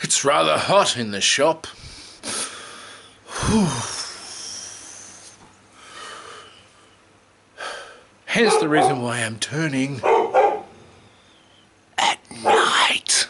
It's rather hot in the shop. Hence the reason why I'm turning at night.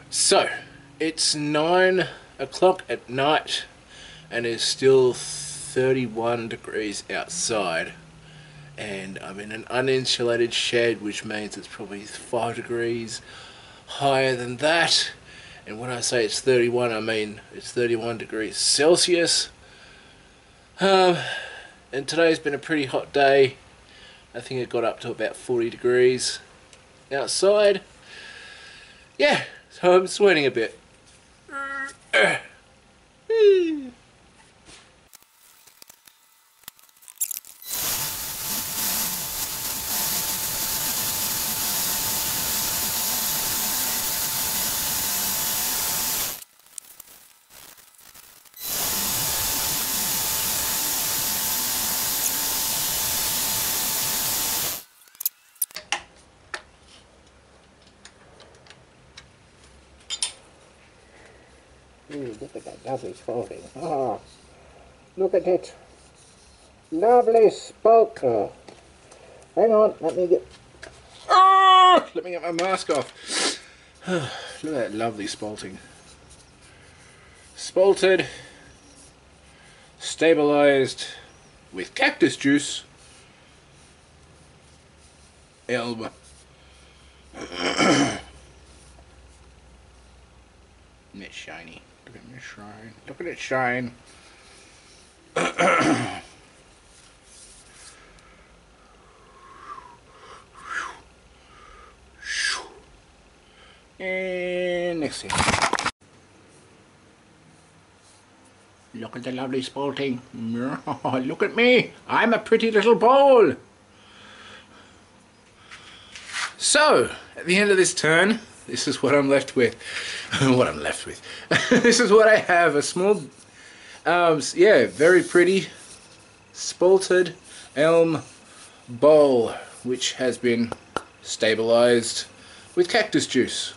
So, it's 9 o'clock at night and it's still 31 degrees outside, and I'm in an uninsulated shed, which means it's probably 5 degrees higher than that. And when I say it's 31, I mean it's 31 degrees Celsius. And today's been a pretty hot day. I think it got up to about 40 degrees outside. Yeah, so I'm sweating a bit. Ooh, look at that lovely spalting. Ah, look at it. Lovely spalter. Hang on, let me get... Oh, let me get my mask off. Look at that lovely spalting. Spalted, stabilised with cactus juice. Elba. Isn't it shiny? Look at it shine. Look at it shine. And next thing. Look at the lovely spalting. Look at me. I'm a pretty little bowl. So, at the end of this turn, this is what I'm left with. What I'm left with. This is what I have. A small, yeah, very pretty spalted elm bowl, which has been stabilised with cactus juice.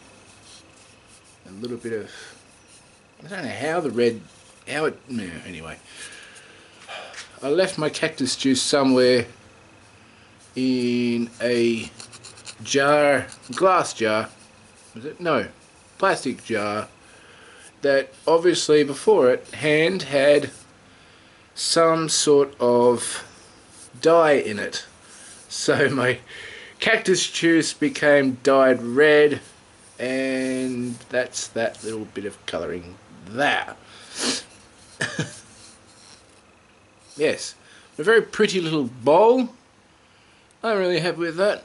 A little bit of, I don't know how the red, how it, no, anyway. I left my cactus juice somewhere in a jar, glass jar, was it? No, plastic jar, that obviously before it hand had some sort of dye in it. So my cactus juice became dyed red, and that's that little bit of colouring there. Yes, a very pretty little bowl. I'm really happy with that.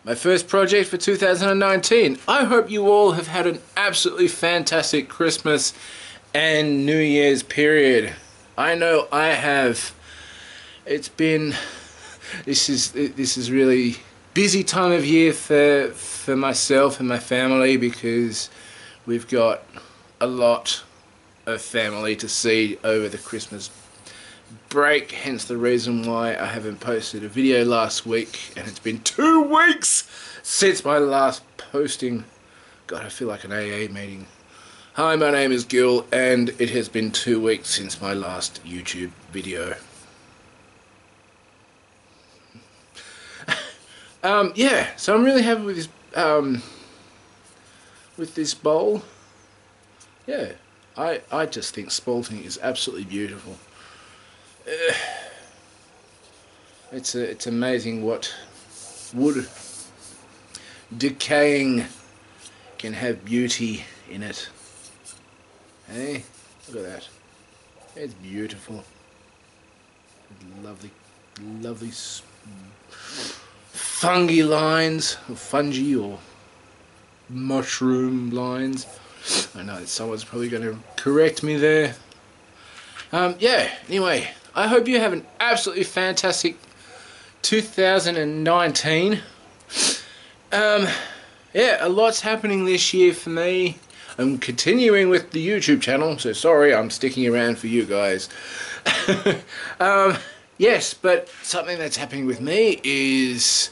My first project for 2019. I hope you all have had an absolutely fantastic Christmas and New Year's period. I know I have. It's been, this is really busy time of year for myself and my family, because we've got a lot of family to see over the Christmas break, hence the reason why I haven't posted a video last week, and it's been 2 weeks since my last posting. God, I feel like an AA meeting. Hi, my name is Guil, and it has been 2 weeks since my last YouTube video. Yeah, so I'm really happy with this bowl. Yeah, I just think spalting is absolutely beautiful. It's amazing what wood decaying can have beauty in it. Hey, look at that. It's beautiful. Lovely, lovely fungi lines, or fungi, or mushroom lines. I know that someone's probably going to correct me there. Yeah, anyway, I hope you have an absolutely fantastic 2019. Yeah, a lot's happening this year for me. I'm continuing with the YouTube channel, so sorry I'm sticking around for you guys. Yes, but something that's happening with me is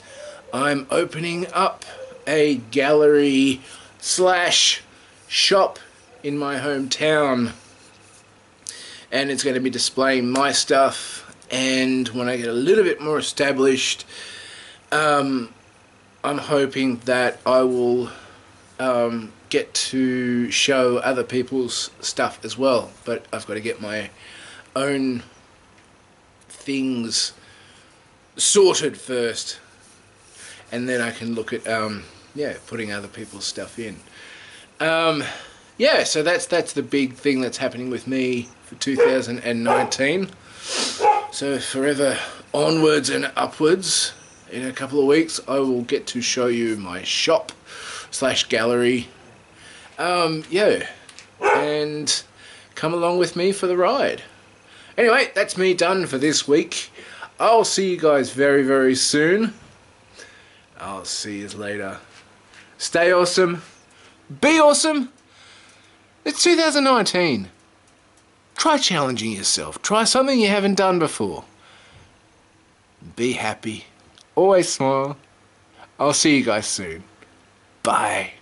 I'm opening up a gallery slash shop in my hometown, and it's going to be displaying my stuff. And when I get a little bit more established, I'm hoping that I will get to show other people's stuff as well, but I've got to get my own things sorted first, and then I can look at yeah, putting other people's stuff in. Yeah, so that's the big thing that's happening with me for 2019. So forever onwards and upwards, in a couple of weeks I will get to show you my shop slash gallery. Yeah, and come along with me for the ride. Anyway, that's me done for this week. I'll see you guys very, very soon. I'll see you later. Stay awesome. Be awesome. It's 2019. Try challenging yourself. Try something you haven't done before. Be happy. Always smile. I'll see you guys soon. Bye.